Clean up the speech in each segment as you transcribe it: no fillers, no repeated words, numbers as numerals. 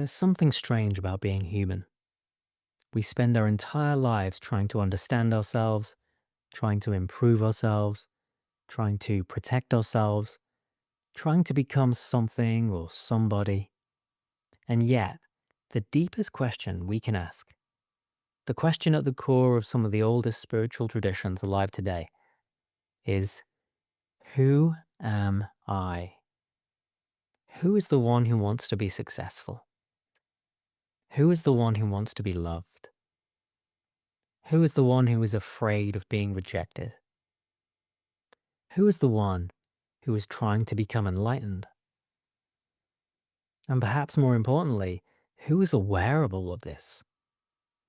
There's something strange about being human. We spend our entire lives trying to understand ourselves, trying to improve ourselves, trying to protect ourselves, trying to become something or somebody. And yet, the deepest question we can ask, the question at the core of some of the oldest spiritual traditions alive today, is who am I? Who is the one who wants to be successful? Who is the one who wants to be loved? Who is the one who is afraid of being rejected? Who is the one who is trying to become enlightened? And perhaps more importantly, who is aware of all of this?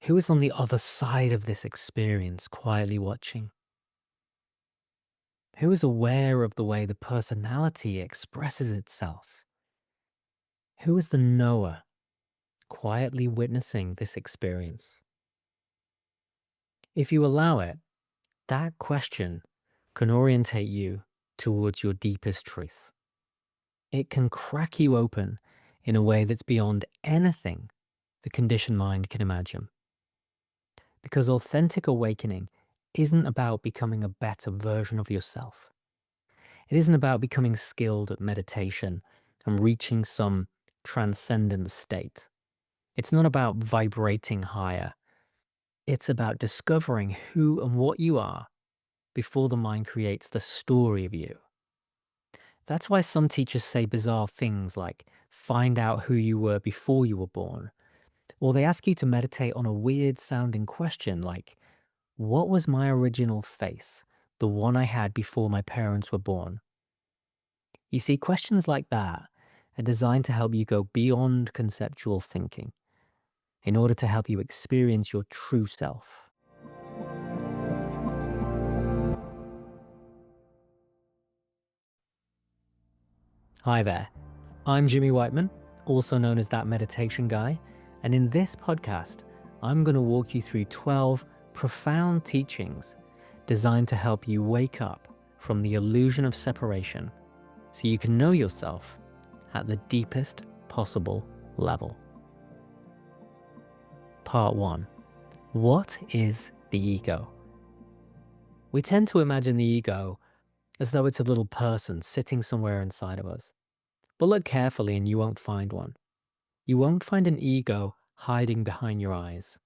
Who is on the other side of this experience, quietly watching? Who is aware of the way the personality expresses itself? Who is the knower, quietly witnessing this experience? If you allow it, that question can orientate you towards your deepest truth. It can crack you open in a way that's beyond anything the conditioned mind can imagine. Because authentic awakening isn't about becoming a better version of yourself. It isn't about becoming skilled at meditation and reaching some transcendent state. It's not about vibrating higher. It's about discovering who and what you are before the mind creates the story of you. That's why some teachers say bizarre things like find out who you were before you were born, or they ask you to meditate on a weird sounding question like, what was my original face, the one I had before my parents were born? You see, questions like that are designed to help you go beyond conceptual thinking in order to help you experience your true self. Hi there, I'm Jimmy Wightman, also known as That Meditation Guy, and in this podcast, I'm going to walk you through 12 profound teachings designed to help you wake up from the illusion of separation so you can know yourself at the deepest possible level. Part 1. What is the ego? We tend to imagine the ego as though it's a little person sitting somewhere inside of us. But look carefully and you won't find one. You won't find an ego hiding behind your eyes.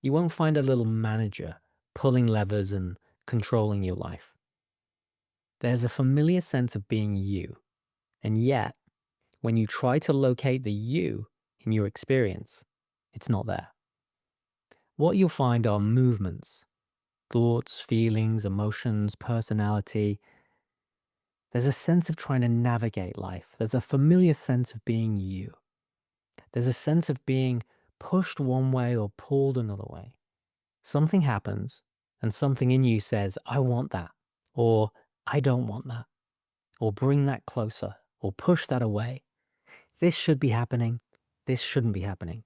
You won't find a little manager pulling levers and controlling your life. There's a familiar sense of being you, and yet, when you try to locate the you in your experience, it's not there. What you'll find are movements, thoughts, feelings, emotions, personality. There's a sense of trying to navigate life. There's a familiar sense of being you. There's a sense of being pushed one way or pulled another way. Something happens and something in you says, I want that, or I don't want that, or bring that closer, or push that away. This should be happening. This shouldn't be happening.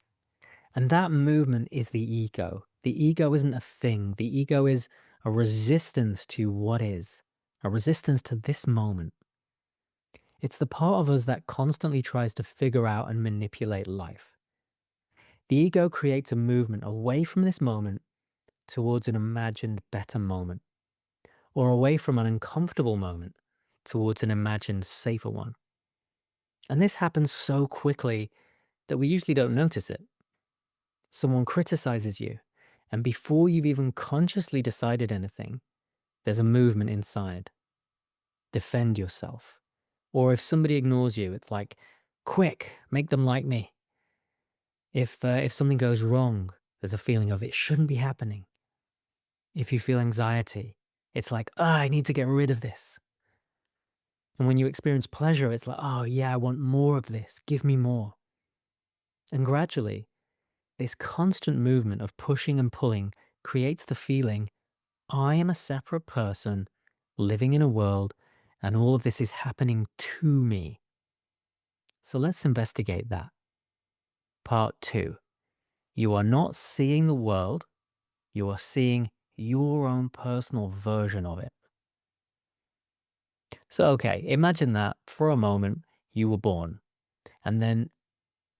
And that movement is the ego. The ego isn't a thing. The ego is a resistance to what is, a resistance to this moment. It's the part of us that constantly tries to figure out and manipulate life. The ego creates a movement away from this moment towards an imagined better moment, or away from an uncomfortable moment towards an imagined safer one. And this happens so quickly that we usually don't notice it. Someone criticizes you, and before you've even consciously decided anything, there's a movement inside. Defend yourself. Or if somebody ignores you, it's like, quick, make them like me. If something goes wrong, there's a feeling of it shouldn't be happening. If you feel anxiety, it's like, I need to get rid of this. And when you experience pleasure, it's like, oh yeah, I want more of this. Give me more. And gradually, this constant movement of pushing and pulling creates the feeling, I am a separate person living in a world and all of this is happening to me. So let's investigate that. Part 2. You are not seeing the world, you are seeing your own personal version of it. So, okay, imagine that for a moment you were born, and then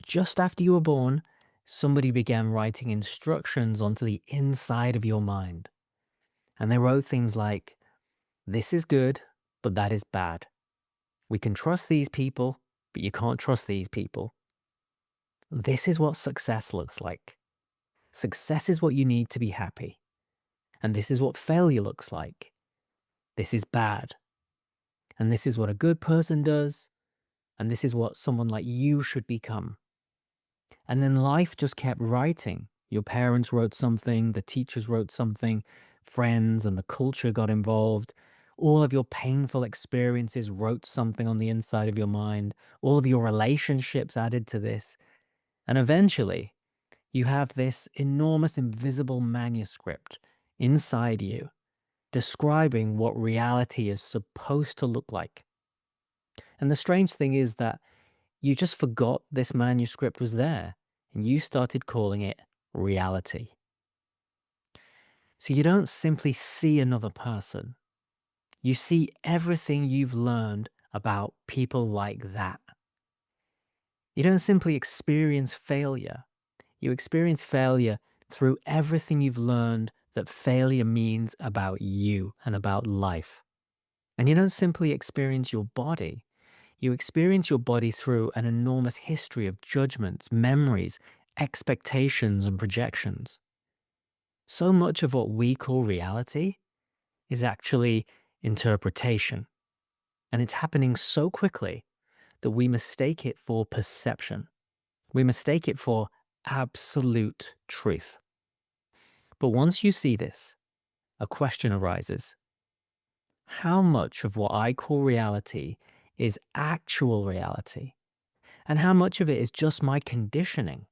Just after you were born, somebody began writing instructions onto the inside of your mind. And they wrote things like, this is good, but that is bad. We can trust these people, but you can't trust these people. This is what success looks like. Success is what you need to be happy. And this is what failure looks like. This is bad. And this is what a good person does. And this is what someone like you should become. And then life just kept writing. Your parents wrote something, the teachers wrote something, friends and the culture got involved. All of your painful experiences wrote something on the inside of your mind. All of your relationships added to this. And eventually, you have this enormous invisible manuscript inside you describing what reality is supposed to look like. And the strange thing is that you just forgot this manuscript was there and you started calling it reality. So you don't simply see another person, you see everything you've learned about people like that. You don't simply experience failure, you experience failure through everything you've learned that failure means about you and about life. And you don't simply experience your body, you experience your body through an enormous history of judgments, memories, expectations, and projections. So much of what we call reality is actually interpretation. And it's happening so quickly that we mistake it for perception. We mistake it for absolute truth. But once you see this, a question arises. How much of what I call reality is actual reality? And how much of it is just my conditioning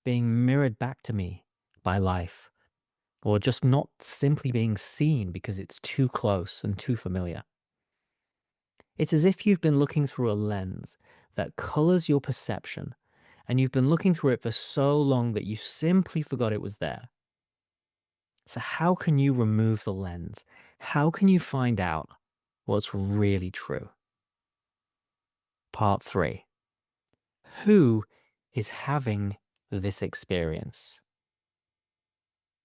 being mirrored back to me by life? Or just not simply being seen because it's too close and too familiar? It's as if you've been looking through a lens that colors your perception, and you've been looking through it for so long that you simply forgot it was there. So how can you remove the lens? How can you find out what's really true? Part 3. Who is having this experience?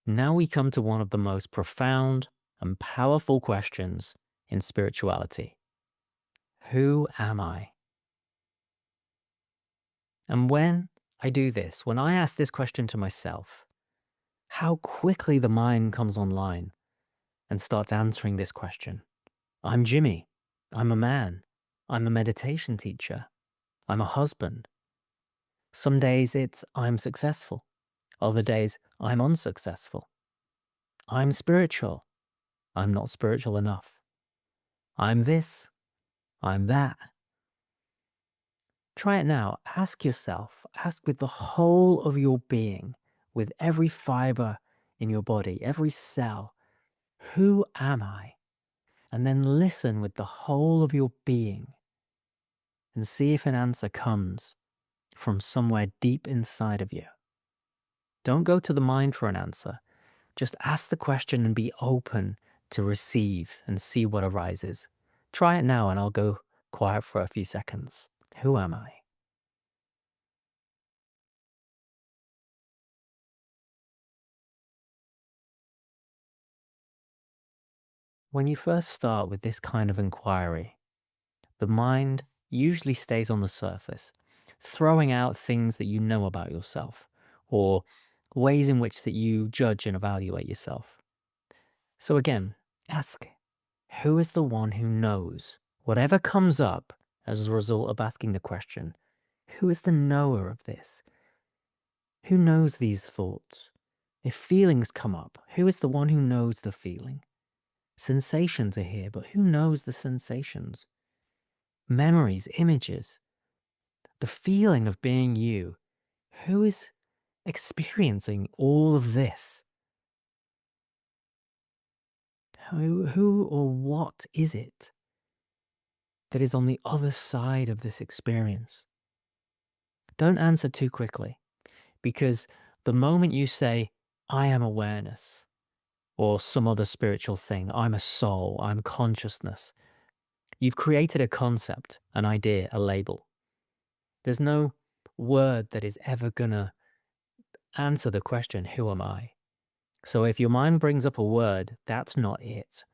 Now we come to one of the most profound and powerful questions in spirituality. Who am I? And when I do this, when I ask this question to myself, how quickly the mind comes online and starts answering this question. I'm Jimmy. I'm a man. I'm a meditation teacher. I'm a husband. Some days it's I'm successful. Other days I'm unsuccessful. I'm spiritual. I'm not spiritual enough. I'm this. I'm that. Try it now. Ask yourself, ask with the whole of your being, with every fiber in your body, every cell, who am I? And then listen with the whole of your being and see if an answer comes from somewhere deep inside of you. Don't go to the mind for an answer. Just ask the question and be open to receive and see what arises. Try it now and I'll go quiet for a few seconds. Who am I? When you first start with this kind of inquiry, the mind usually stays on the surface, throwing out things that you know about yourself or ways in which that you judge and evaluate yourself. So again, ask, who is the one who knows? Whatever comes up as a result of asking the question, who is the knower of this? Who knows these thoughts? If feelings come up, who is the one who knows the feeling? Sensations are here, but who knows the sensations? Memories, images, the feeling of being you. Who is experiencing all of this? Who or what is it that is on the other side of this experience? Don't answer too quickly, because the moment you say, I am awareness, or some other spiritual thing, I'm a soul, I'm consciousness, you've created a concept, an idea, a label. There's no word that is ever gonna answer the question, who am I? So if your mind brings up a word, that's not it.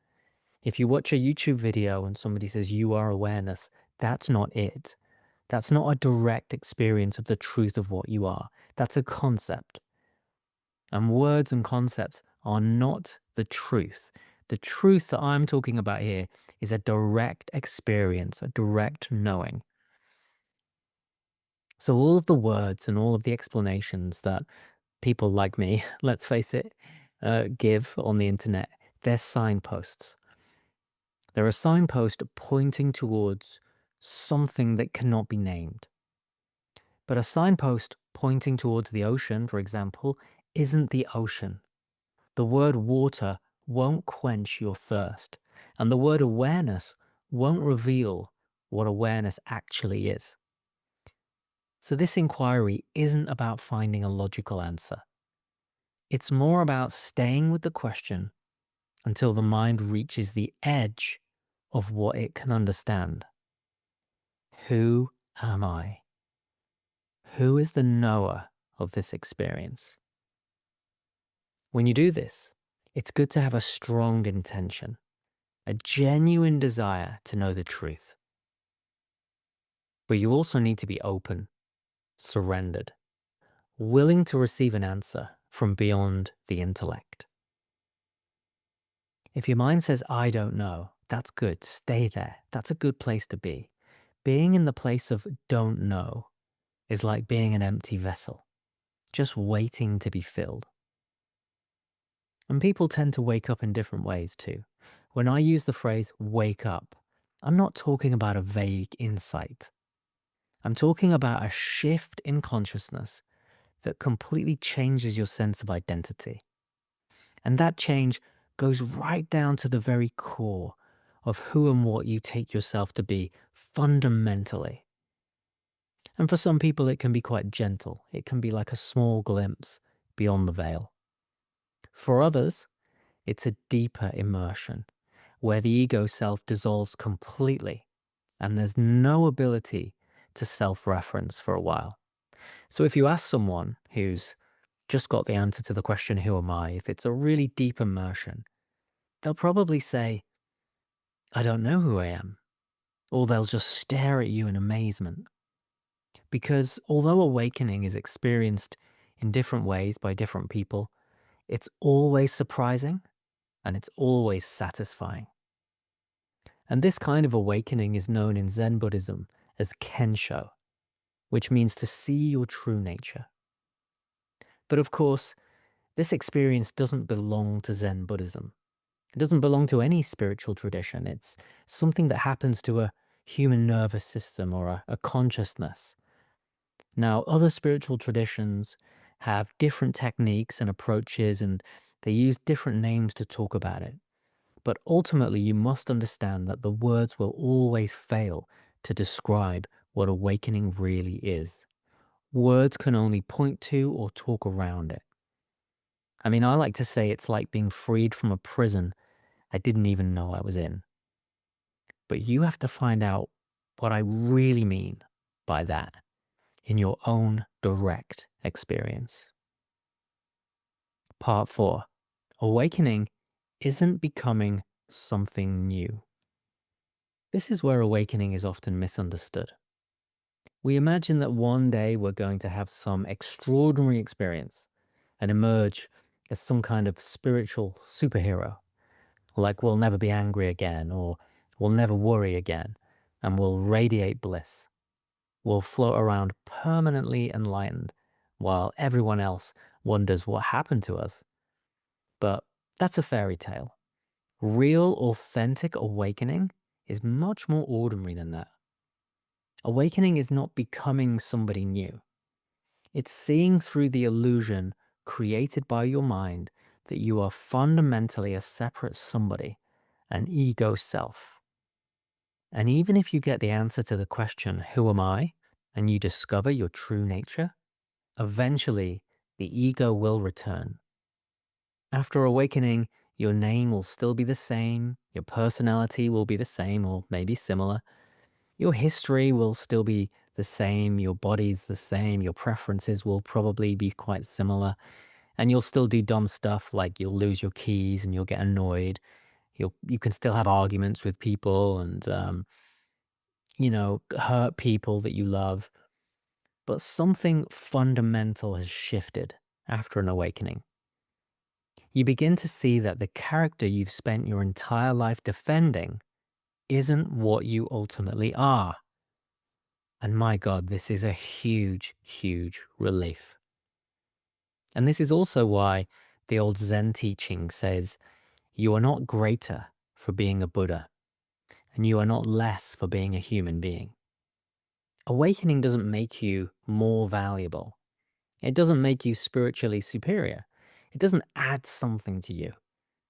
If you watch a YouTube video and somebody says you are awareness, that's not it. That's not a direct experience of the truth of what you are. That's a concept. And words and concepts are not the truth. The truth that I'm talking about here is a direct experience, a direct knowing. So all of the words and all of the explanations that people like me, let's face it, give on the internet, they're signposts. They're a signpost pointing towards something that cannot be named. But a signpost pointing towards the ocean, for example, isn't the ocean. The word water won't quench your thirst, and the word awareness won't reveal what awareness actually is. So this inquiry isn't about finding a logical answer. It's more about staying with the question until the mind reaches the edge of what it can understand. Who am I? Who is the knower of this experience? When you do this, it's good to have a strong intention, a genuine desire to know the truth. But you also need to be open, surrendered, willing to receive an answer from beyond the intellect. If your mind says, I don't know, that's good. Stay there. That's a good place to be. Being in the place of don't know is like being an empty vessel, just waiting to be filled. And people tend to wake up in different ways too. When I use the phrase wake up, I'm not talking about a vague insight. I'm talking about a shift in consciousness that completely changes your sense of identity. And that change goes right down to the very core of who and what you take yourself to be fundamentally. And for some people, it can be quite gentle. It can be like a small glimpse beyond the veil. For others, it's a deeper immersion where the ego self dissolves completely and there's no ability to self-reference for a while. So if you ask someone who's just got the answer to the question, who am I? If it's a really deep immersion, they'll probably say, I don't know who I am. Or they'll just stare at you in amazement. Because although awakening is experienced in different ways by different people, it's always surprising and it's always satisfying. And this kind of awakening is known in Zen Buddhism as kensho, which means to see your true nature. But of course, this experience doesn't belong to Zen Buddhism. It doesn't belong to any spiritual tradition. It's something that happens to a human nervous system or a consciousness. Now, other spiritual traditions have different techniques and approaches, and they use different names to talk about it. But ultimately, you must understand that the words will always fail to describe what awakening really is. Words can only point to or talk around it. I mean, I like to say it's like being freed from a prison I didn't even know I was in. But you have to find out what I really mean by that in your own direct experience. Part 4. Awakening isn't becoming something new. This is where awakening is often misunderstood. We imagine that one day we're going to have some extraordinary experience and emerge as some kind of spiritual superhero. Like we'll never be angry again, or we'll never worry again, and we'll radiate bliss. We'll float around permanently enlightened while everyone else wonders what happened to us. But that's a fairy tale. Real, authentic awakening is much more ordinary than that. Awakening is not becoming somebody new. It's seeing through the illusion created by your mind that you are fundamentally a separate somebody, an ego self. And even if you get the answer to the question, who am I? And you discover your true nature, eventually the ego will return. After awakening, your name will still be the same, your personality will be the same or maybe similar, your history will still be the same, your body's the same, your preferences will probably be quite similar, and you'll still do dumb stuff like you'll lose your keys and you'll get annoyed. You can still have arguments with people and hurt people that you love, but something fundamental has shifted after an awakening. You begin to see that the character you've spent your entire life defending isn't what you ultimately are. And my God, this is a huge, huge relief. And this is also why the old Zen teaching says, you are not greater for being a Buddha, and you are not less for being a human being. Awakening doesn't make you more valuable. It doesn't make you spiritually superior. It doesn't add something to you.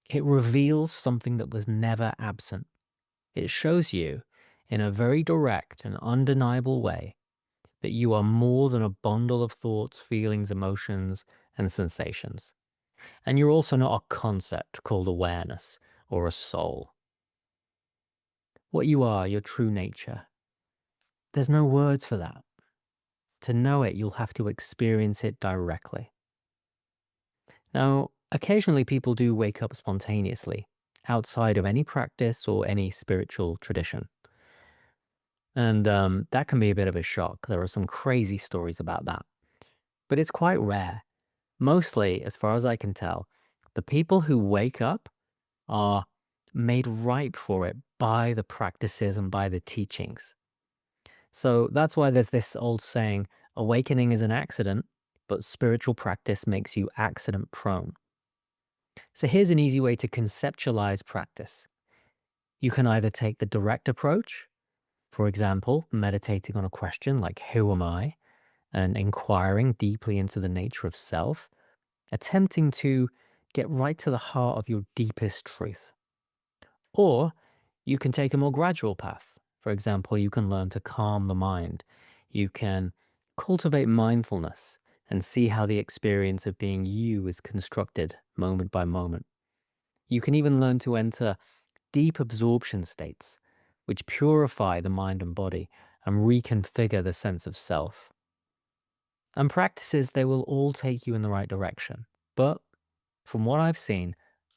It reveals something that was never absent. It shows you, in a very direct and undeniable way, that you are more than a bundle of thoughts, feelings, emotions, and sensations. And you're also not a concept called awareness or a soul. What you are, your true nature, there's no words for that. To know it, you'll have to experience it directly. Now, occasionally people do wake up spontaneously, outside of any practice or any spiritual tradition. And that can be a bit of a shock. There are some crazy stories about that. But it's quite rare. Mostly, as far as I can tell, the people who wake up are made ripe for it by the practices and by the teachings. So that's why there's this old saying, awakening is an accident, but spiritual practice makes you accident prone. So here's an easy way to conceptualize practice. You can either take the direct approach, for example, meditating on a question like, who am I? And inquiring deeply into the nature of self, attempting to get right to the heart of your deepest truth. Or you can take a more gradual path. For example, you can learn to calm the mind. You can cultivate mindfulness and see how the experience of being you is constructed moment by moment. You can even learn to enter deep absorption states, which purify the mind and body and reconfigure the sense of self. And practices, they will all take you in the right direction. But from what I've seen,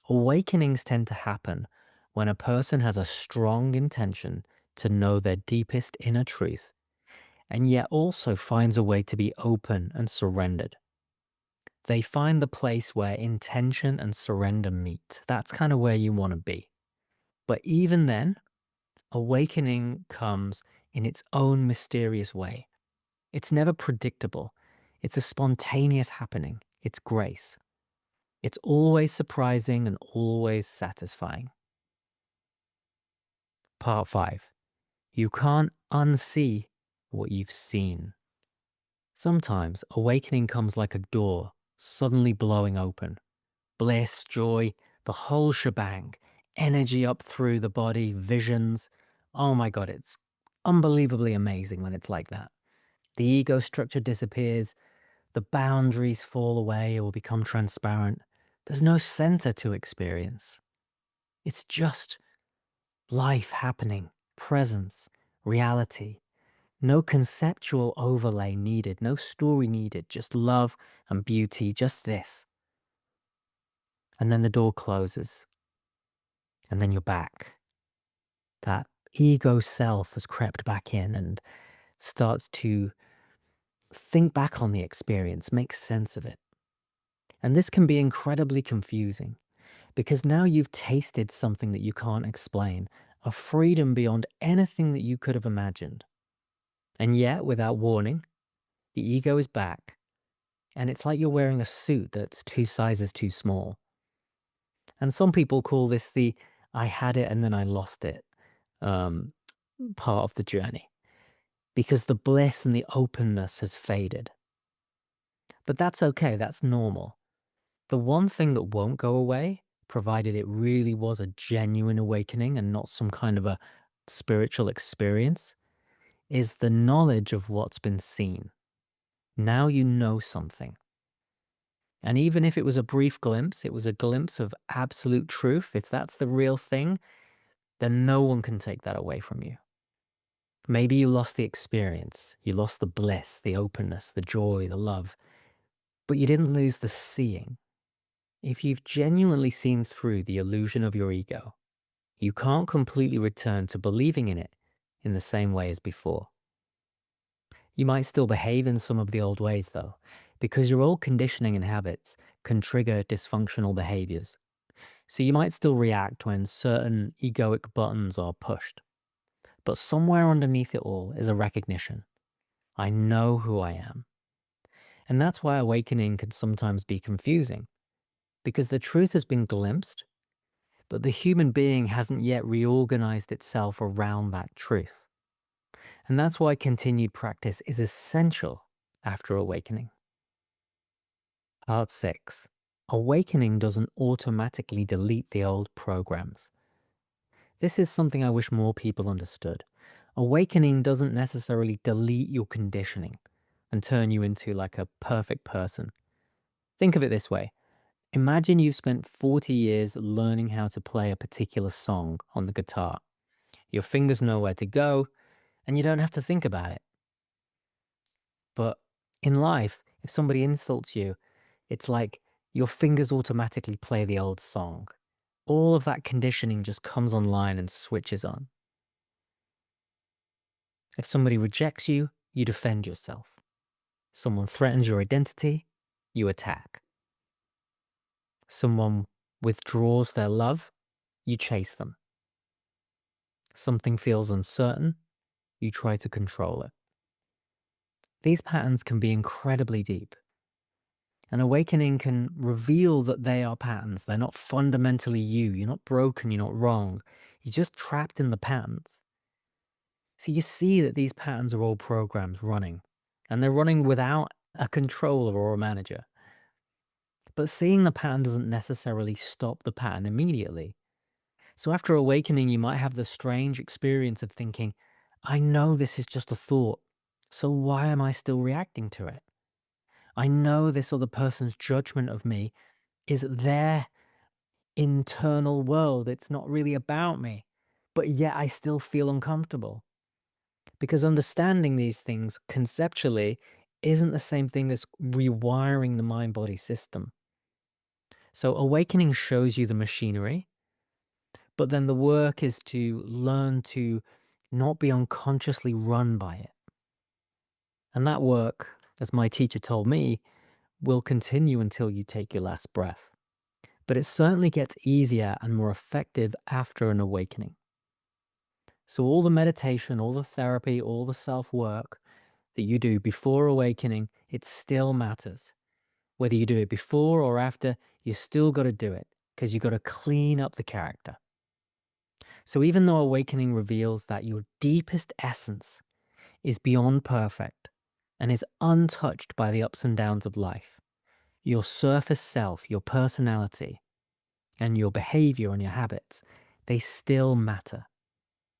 awakenings tend to happen when a person has a strong intention to know their deepest inner truth, and yet also finds a way to be open and surrendered. They find the place where intention and surrender meet. That's kind of where you want to be. But even then, awakening comes in its own mysterious way. It's never predictable. It's a spontaneous happening. It's grace. It's always surprising and always satisfying. Part 5. You can't unsee what you've seen. Sometimes awakening comes like a door suddenly blowing open. Bliss, joy, the whole shebang. Energy up through the body, visions. Oh my God, it's unbelievably amazing when it's like that. The ego structure disappears, the boundaries fall away or become transparent. There's no center to experience. It's just life happening, presence, reality. No conceptual overlay needed, no story needed, just love and beauty, just this. And then the door closes, and then you're back. That ego self has crept back in and starts to think back on the experience, make sense of it. And this can be incredibly confusing because now you've tasted something that you can't explain, a freedom beyond anything that you could have imagined. And yet, without warning, the ego is back. And it's like you're wearing a suit that's 2 sizes too small. And some people call this the I had it and then I lost it um, part of the journey because the bliss and the openness has faded. But that's okay, that's normal. The one thing that won't go away, provided it really was a genuine awakening and not some kind of a spiritual experience, is the knowledge of what's been seen. Now you know something. And even if it was a brief glimpse, it was a glimpse of absolute truth. If that's the real thing, then no one can take that away from you. Maybe you lost the experience, you lost the bliss, the openness, the joy, the love, but you didn't lose the seeing. If you've genuinely seen through the illusion of your ego, you can't completely return to believing in it in the same way as before. You might still behave in some of the old ways, though, because your old conditioning and habits can trigger dysfunctional behaviors. So you might still react when certain egoic buttons are pushed. But somewhere underneath it all is a recognition. I know who I am. And that's why awakening can sometimes be confusing, because the truth has been glimpsed, but the human being hasn't yet reorganized itself around that truth. And that's why continued practice is essential after awakening. Part 6. Awakening doesn't automatically delete the old programs. This is something I wish more people understood. Awakening doesn't necessarily delete your conditioning and turn you into like a perfect person. Think of it this way. Imagine you spent 40 years learning how to play a particular song on the guitar. Your fingers know where to go, and you don't have to think about it. But in life, if somebody insults you, it's like your fingers automatically play the old song. All of that conditioning just comes online and switches on. If somebody rejects you, you defend yourself. Someone threatens your identity, you attack. Someone withdraws their love, you chase them. Something feels uncertain, you try to control it. These patterns can be incredibly deep. An awakening can reveal that they are patterns. They're not fundamentally you. You're not broken, you're not wrong. You're just trapped in the patterns. So you see that these patterns are all programs running, and they're running without a controller or a manager. But seeing the pattern doesn't necessarily stop the pattern immediately. So after awakening, you might have the strange experience of thinking, I know this is just a thought, so why am I still reacting to it? I know this other person's judgment of me is their internal world. It's not really about me, but yet I still feel uncomfortable. Because understanding these things conceptually isn't the same thing as rewiring the mind-body system. So awakening shows you the machinery, but then the work is to learn to not be unconsciously run by it. And that work, as my teacher told me, will continue until you take your last breath. But it certainly gets easier and more effective after an awakening. So all the meditation, all the therapy, all the self-work that you do before awakening, it still matters. Whether you do it before or after, you still got to do it because you got to clean up the character. So even though awakening reveals that your deepest essence is beyond perfect and is untouched by the ups and downs of life, your surface self, your personality, and your behavior and your habits, they still matter.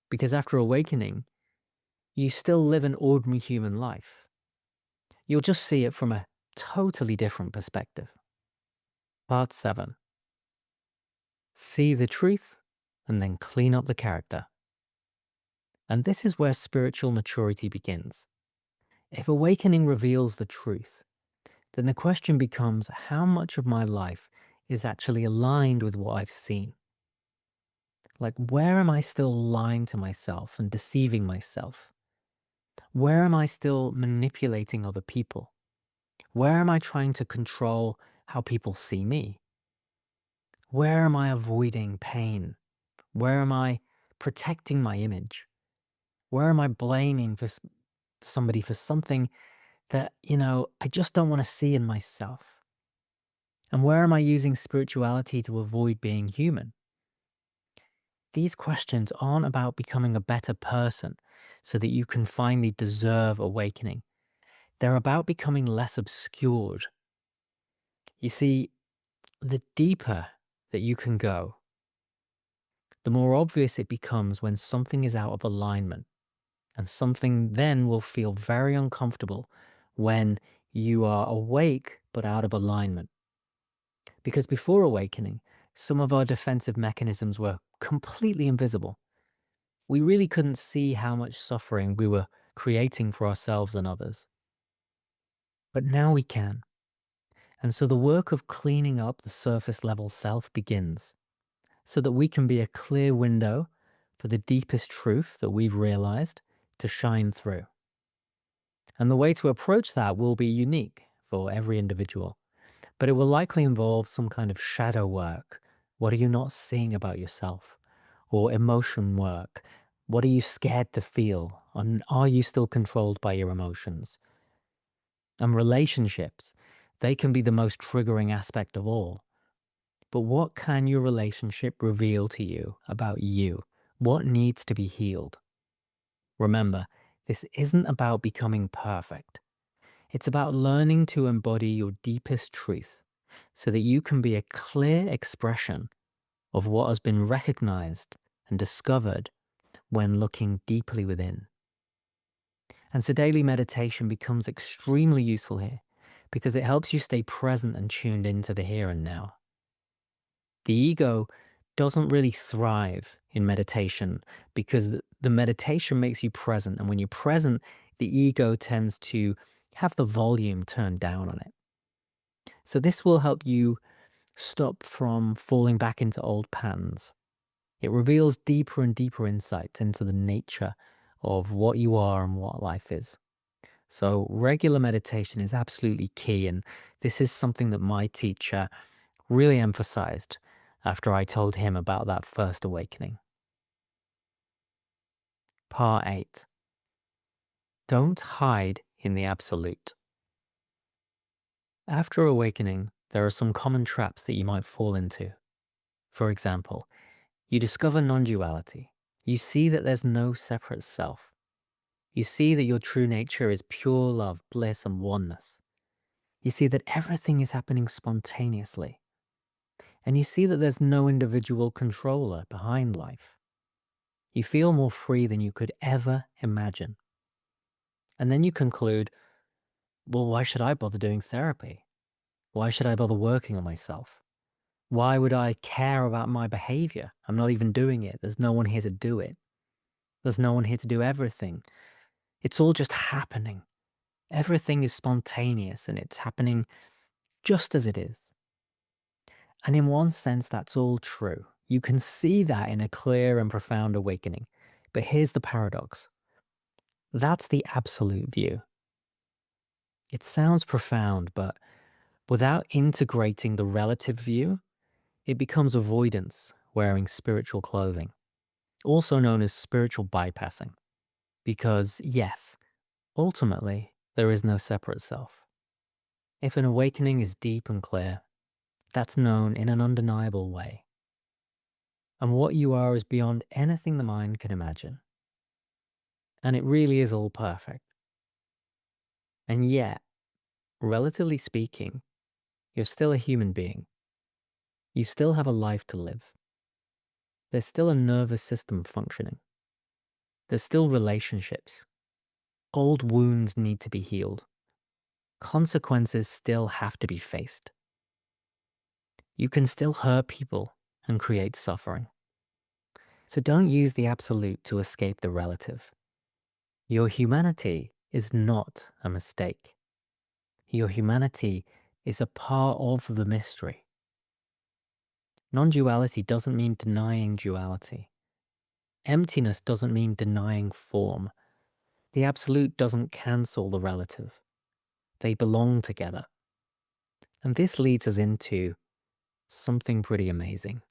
Because after awakening, you still live an ordinary human life. You'll just see it from a totally different perspective. Part 7. See the truth and then clean up the character. And this is where spiritual maturity begins. If awakening reveals the truth, then the question becomes how much of my life is actually aligned with what I've seen? Like, where am I still lying to myself and deceiving myself? Where am I still manipulating other people? Where am I trying to control how people see me? Where am I avoiding pain? Where am I protecting my image? Where am I blaming somebody for something that, I just don't want to see in myself? And where am I using spirituality to avoid being human? These questions aren't about becoming a better person so that you can finally deserve awakening. They're about becoming less obscured. You see, the deeper that you can go, the more obvious it becomes when something is out of alignment. And something then will feel very uncomfortable when you are awake but out of alignment. Because before awakening, some of our defensive mechanisms were completely invisible. we really couldn't see how much suffering we were creating for ourselves and others. But now we can. And so the work of cleaning up the surface level self begins, so that we can be a clear window for the deepest truth that we've realized to shine through. And the way to approach that will be unique for every individual, but it will likely involve some kind of shadow work. What are you not seeing about yourself? Or emotion work. What are you scared to feel? And are you still controlled by your emotions? And relationships, they can be the most triggering aspect of all. But what can your relationship reveal to you about you? What needs to be healed? Remember, this isn't about becoming perfect. It's about learning to embody your deepest truth so that you can be a clear expression of what has been recognized and discovered when looking deeply within. And so daily meditation becomes extremely useful here because it helps you stay present and tuned into the here and now. The ego doesn't really thrive in meditation because the meditation makes you present. And when you're present, the ego tends to have the volume turned down on it. So this will help you stop from falling back into old patterns. It reveals deeper and deeper insights into the nature of what you are and what life is. So regular meditation is absolutely key. And this is something that my teacher really emphasized after I told him about that first awakening. Part 8. Don't hide in the absolute. After awakening, there are some common traps that you might fall into. For example, you discover non-duality. You see that there's no separate self. You see that your true nature is pure love, bliss, and oneness. You see that everything is happening spontaneously. And you see that there's no individual controller behind life. You feel more free than you could ever imagine. And then you conclude, well, why should I bother doing therapy? Why should I bother working on myself? Why would I care about my behavior? I'm not even doing it. There's no one here to do it. There's no one here to do everything. It's all just happening. Everything is spontaneous and it's happening just as it is. And in one sense, that's all true. You can see that in a clear and profound awakening. But here's the paradox. That's the absolute view. It sounds profound, but without integrating the relative view, it becomes avoidance wearing spiritual clothing, also known as spiritual bypassing. Because yes, ultimately, there is no separate self. If an awakening is deep and clear, that's known in an undeniable way. And what you are is beyond anything the mind can imagine. And it really is all perfect. And yet, relatively speaking, you're still a human being. You still have a life to live. There's still a nervous system functioning. There's still relationships. Old wounds need to be healed. Consequences still have to be faced. You can still hurt people and create suffering. So don't use the absolute to escape the relative. Your humanity is not a mistake. Your humanity is a part of the mystery. Non-duality doesn't mean denying duality. Emptiness doesn't mean denying form. The absolute doesn't cancel the relative. They belong together. And this leads us into something pretty amazing.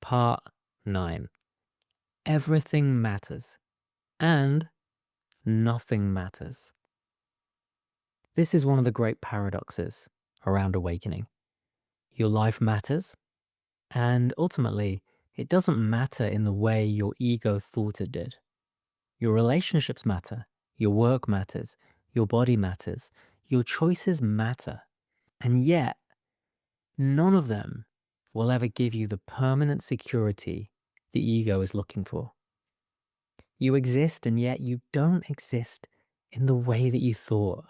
Part 9. Everything matters and nothing matters. This is one of the great paradoxes around awakening. Your life matters, and ultimately, it doesn't matter in the way your ego thought it did. Your relationships matter, your work matters, your body matters, your choices matter, and yet, none of them will ever give you the permanent security the ego is looking for. You exist, and yet you don't exist in the way that you thought.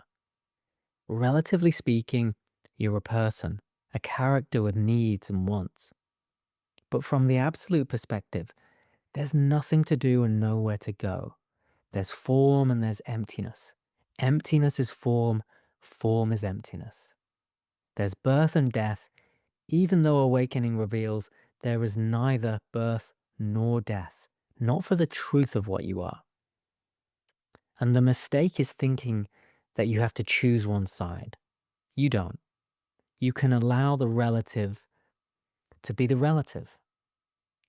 Relatively speaking, you're a person, a character with needs and wants. But from the absolute perspective, There's nothing to do and nowhere to go. There's form and there's emptiness. Emptiness is form, form is emptiness. There's birth and death, even though awakening reveals there is neither birth nor death, not for the truth of what you are. And the mistake is thinking that you have to choose one side. You don't. You can allow the relative to be the relative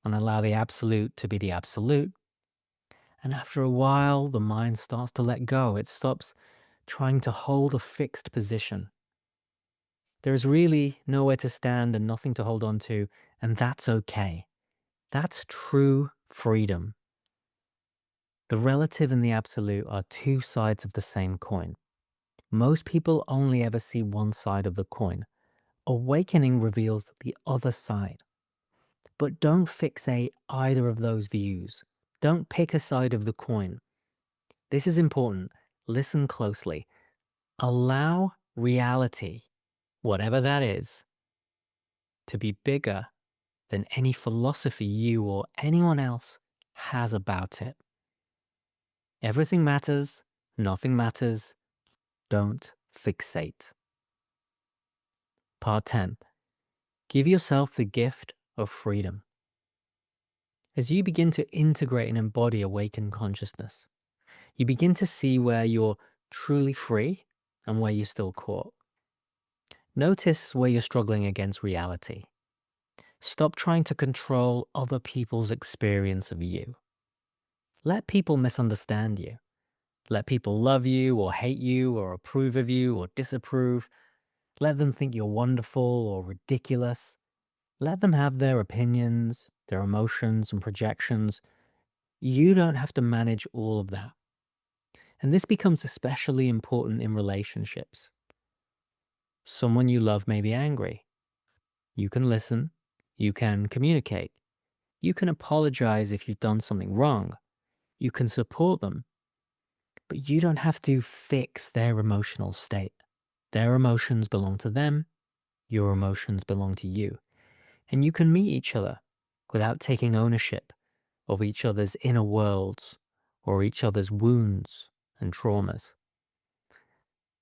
and allow the absolute to be the absolute. And after a while, the mind starts to let go. It stops trying to hold a fixed position. There's really nowhere to stand and nothing to hold on to, and that's okay. That's true freedom. The relative and the absolute are two sides of the same coin. Most people only ever see one side of the coin. Awakening reveals the other side. But don't fixate either of those views. Don't pick a side of the coin. This is important. Listen closely. Allow reality, whatever that is, to be bigger than any philosophy you or anyone else has about it. Everything matters, nothing matters. Don't fixate. Part 10. Give yourself the gift of freedom. As you begin to integrate and embody awakened consciousness, you begin to see where you're truly free and where you're still caught. Notice where you're struggling against reality. Stop trying to control other people's experience of you. Let people misunderstand you. Let people love you or hate you or approve of you or disapprove. Let them think you're wonderful or ridiculous. Let them have their opinions, their emotions and projections. You don't have to manage all of that. And this becomes especially important in relationships. Someone you love may be angry. You can listen. You can communicate. You can apologize if you've done something wrong. You can support them. But you don't have to fix their emotional state. Their emotions belong to them. Your emotions belong to you. And you can meet each other without taking ownership of each other's inner worlds or each other's wounds and traumas.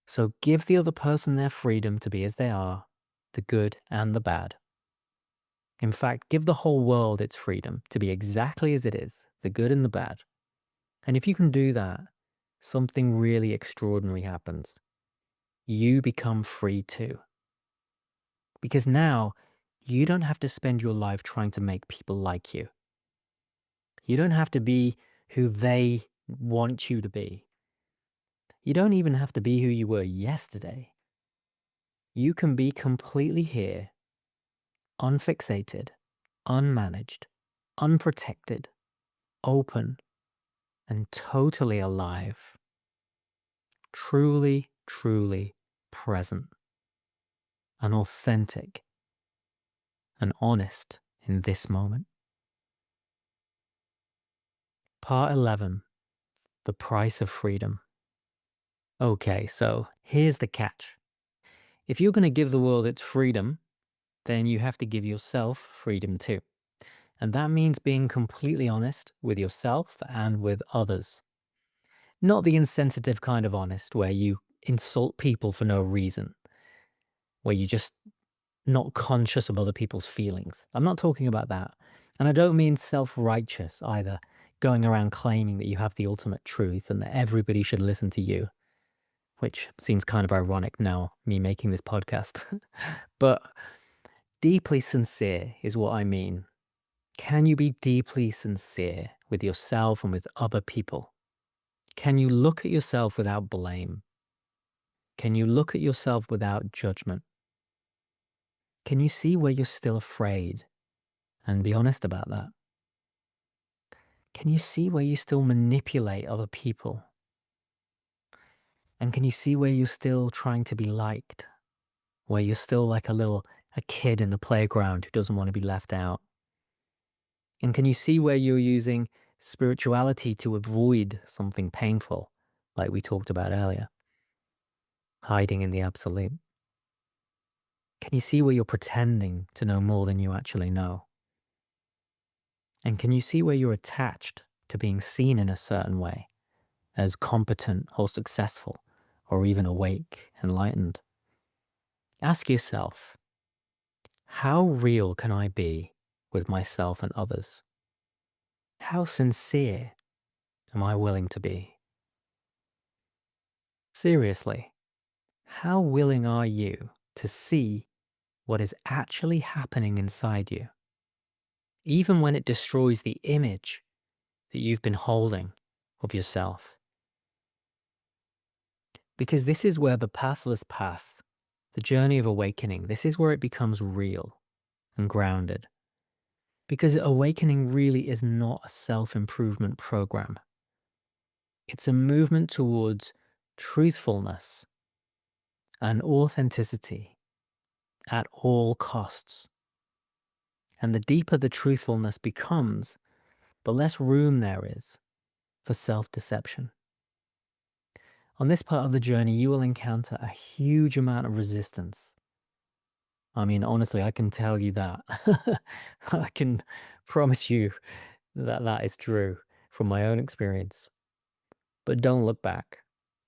So give the other person their freedom to be as they are, the good and the bad. In fact, give the whole world its freedom to be exactly as it is, the good and the bad. And if you can do that, something really extraordinary happens. You become free too. Because now, you don't have to spend your life trying to make people like you. You don't have to be who they want you to be. You don't even have to be who you were yesterday. You can be completely here, unfixated, unmanaged, unprotected, open, and totally alive. Truly, truly present and authentic and honest in this moment. Part 11. The price of freedom. Okay, so here's the catch. If you're going to give the world its freedom, then you have to give yourself freedom too. And that means being completely honest with yourself and with others. Not the insensitive kind of honest where you insult people for no reason, where you're just not conscious of other people's feelings. I'm not talking about that. And I don't mean self-righteous either, going around claiming that you have the ultimate truth and that everybody should listen to you, which seems kind of ironic now, me making this podcast. But deeply sincere is what I mean. Can you be deeply sincere with yourself and with other people? Can you look at yourself without blame? Can you look at yourself without judgment? Can you see where you're still afraid and be honest about that? Can you see where you still manipulate other people? And can you see where you're still trying to be liked? Where you're still like a kid in the playground who doesn't want to be left out? And can you see where you're using spirituality to avoid something painful, like we talked about earlier? Hiding in the absolute. Can you see where you're pretending to know more than you actually know? And can you see where you're attached to being seen in a certain way, as competent or successful, or even awake, enlightened? Ask yourself, how real can I be with myself and others? How sincere am I willing to be? Seriously, how willing are you to see what is actually happening inside you, even when it destroys the image that you've been holding of yourself? Because this is where the pathless path, the journey of awakening, this is where it becomes real and grounded. Because awakening really is not a self-improvement program. It's a movement towards truthfulness and authenticity at all costs. And the deeper the truthfulness becomes, the less room there is for self-deception. On this part of the journey, you will encounter a huge amount of resistance. I mean, honestly, I can tell you that. I can promise you that that is true from my own experience. But don't look back.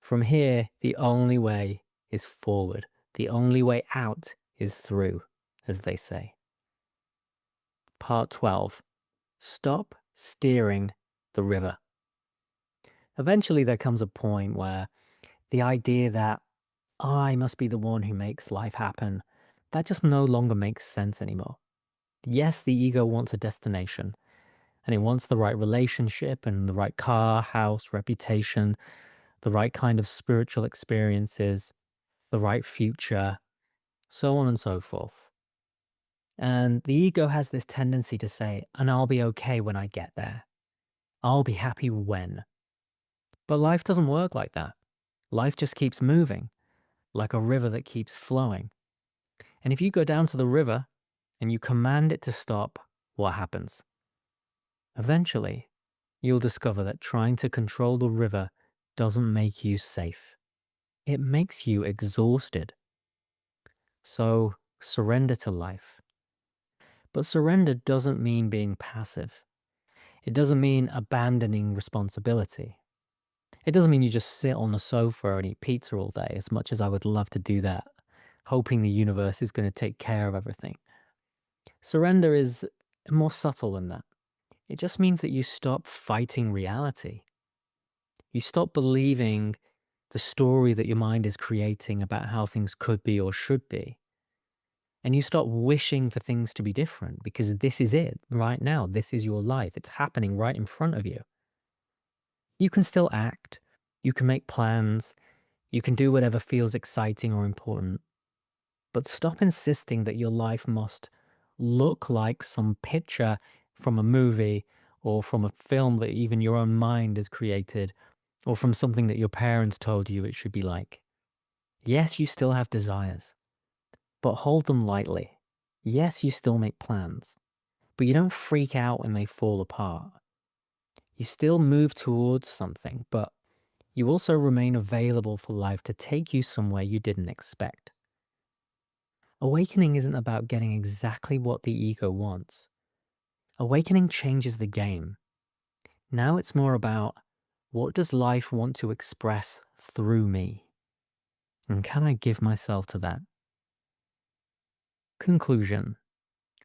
From here, the only way is forward. The only way out is through, as they say. Part 12. Stop steering the river. Eventually, there comes a point where the idea that I must be the one who makes life happen, that just no longer makes sense anymore. Yes, the ego wants a destination, and it wants the right relationship and the right car, house, reputation, the right kind of spiritual experiences, the right future, so on and so forth. And the ego has this tendency to say, and I'll be okay when I get there. I'll be happy when. But life doesn't work like that. Life just keeps moving, like a river that keeps flowing. And if you go down to the river and you command it to stop, what happens? Eventually, you'll discover that trying to control the river doesn't make you safe. It makes you exhausted. So surrender to life. But surrender doesn't mean being passive. It doesn't mean abandoning responsibility. It doesn't mean you just sit on the sofa and eat pizza all day, as much as I would love to do that, hoping the universe is going to take care of everything. Surrender is more subtle than that. It just means that you stop fighting reality. You stop believing the story that your mind is creating about how things could be or should be. And you stop wishing for things to be different, because this is it right now. This is your life. It's happening right in front of you. You can still act. You can make plans. You can do whatever feels exciting or important. But stop insisting that your life must look like some picture from a movie or from a film that even your own mind has created, or from something that your parents told you it should be like. Yes, you still have desires, but hold them lightly. Yes, you still make plans, but you don't freak out when they fall apart. You still move towards something, but you also remain available for life to take you somewhere you didn't expect. Awakening isn't about getting exactly what the ego wants. Awakening changes the game. Now it's more about, what does life want to express through me? And can I give myself to that? Conclusion.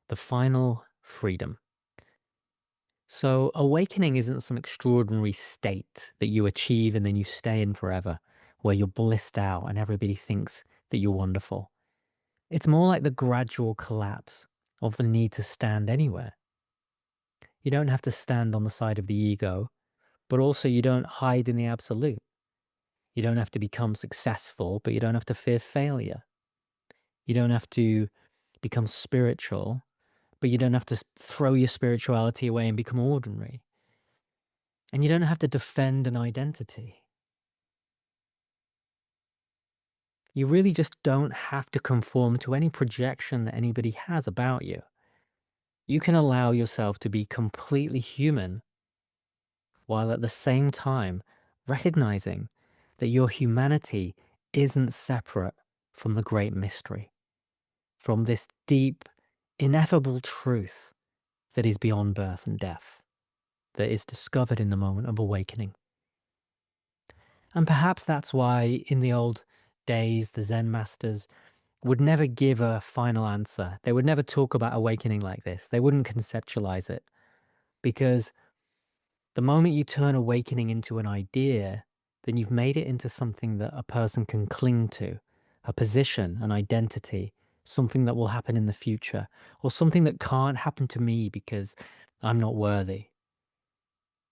The final freedom. So awakening isn't some extraordinary state that you achieve and then you stay in forever, where you're blissed out and everybody thinks that you're wonderful. It's more like the gradual collapse of the need to stand anywhere. You don't have to stand on the side of the ego, but also you don't hide in the absolute. You don't have to become successful, but you don't have to fear failure. You don't have to become spiritual, but you don't have to throw your spirituality away and become ordinary. And you don't have to defend an identity. You really just don't have to conform to any projection that anybody has about you. You can allow yourself to be completely human, while at the same time recognizing that your humanity isn't separate from the great mystery, from this deep, ineffable truth that is beyond birth and death, that is discovered in the moment of awakening. And perhaps that's why in the old days, the Zen masters would never give a final answer. They would never talk about awakening like this. They wouldn't conceptualize it, because the moment you turn awakening into an idea, then you've made it into something that a person can cling to, a position, an identity, something that will happen in the future, or something that can't happen to me because I'm not worthy.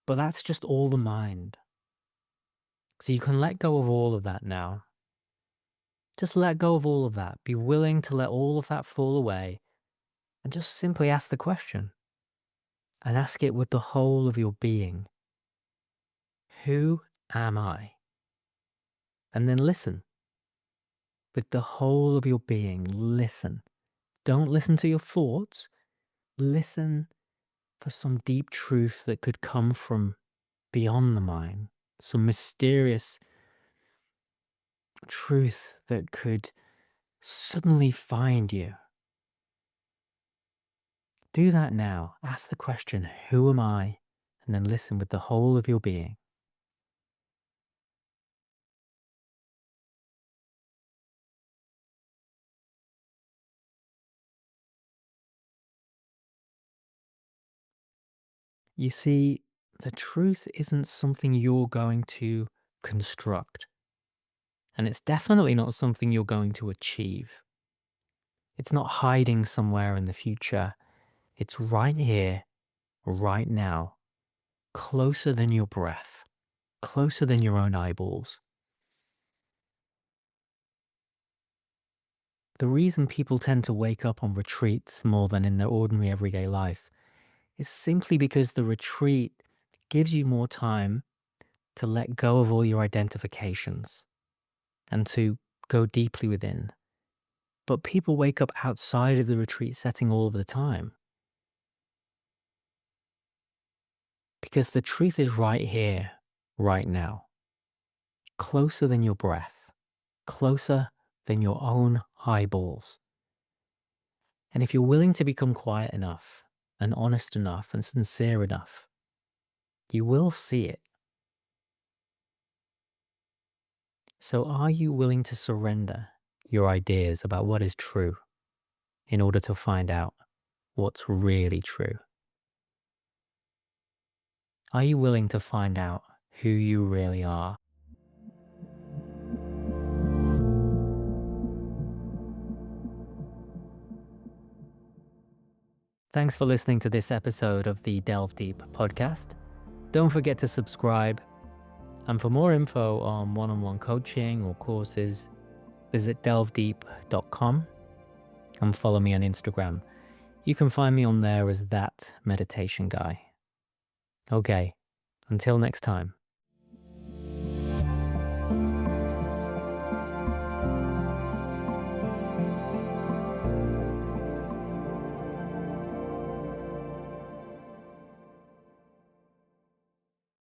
But that's just all the mind. So you can let go of all of that now. Just let go of all of that. Be willing to let all of that fall away and just simply ask the question, and ask it with the whole of your being. Who am I? And then listen. With the whole of your being, listen. Don't listen to your thoughts. Listen for some deep truth that could come from beyond the mind, some mysterious truth that could suddenly find you. Do that now. Ask the question, who am I? And then listen with the whole of your being. You see, the truth isn't something you're going to construct. And it's definitely not something you're going to achieve. It's not hiding somewhere in the future. It's right here, right now, closer than your breath, closer than your own eyeballs. The reason people tend to wake up on retreats more than in their ordinary everyday life is simply because the retreat gives you more time to let go of all your identifications and to go deeply within. But people wake up outside of the retreat setting all of the time, because the truth is right here, right now, closer than your breath, closer than your own eyeballs. And if you're willing to become quiet enough and honest enough and sincere enough, you will see it. So are you willing to surrender your ideas about what is true in order to find out what's really true? Are you willing to find out who you really are? Thanks for listening to this episode of the Delve Deep podcast. Don't forget to subscribe. And for more info on one-on-one coaching or courses, visit delvedeep.com and follow me on Instagram. You can find me on there as That Meditation Guy. Okay, until next time.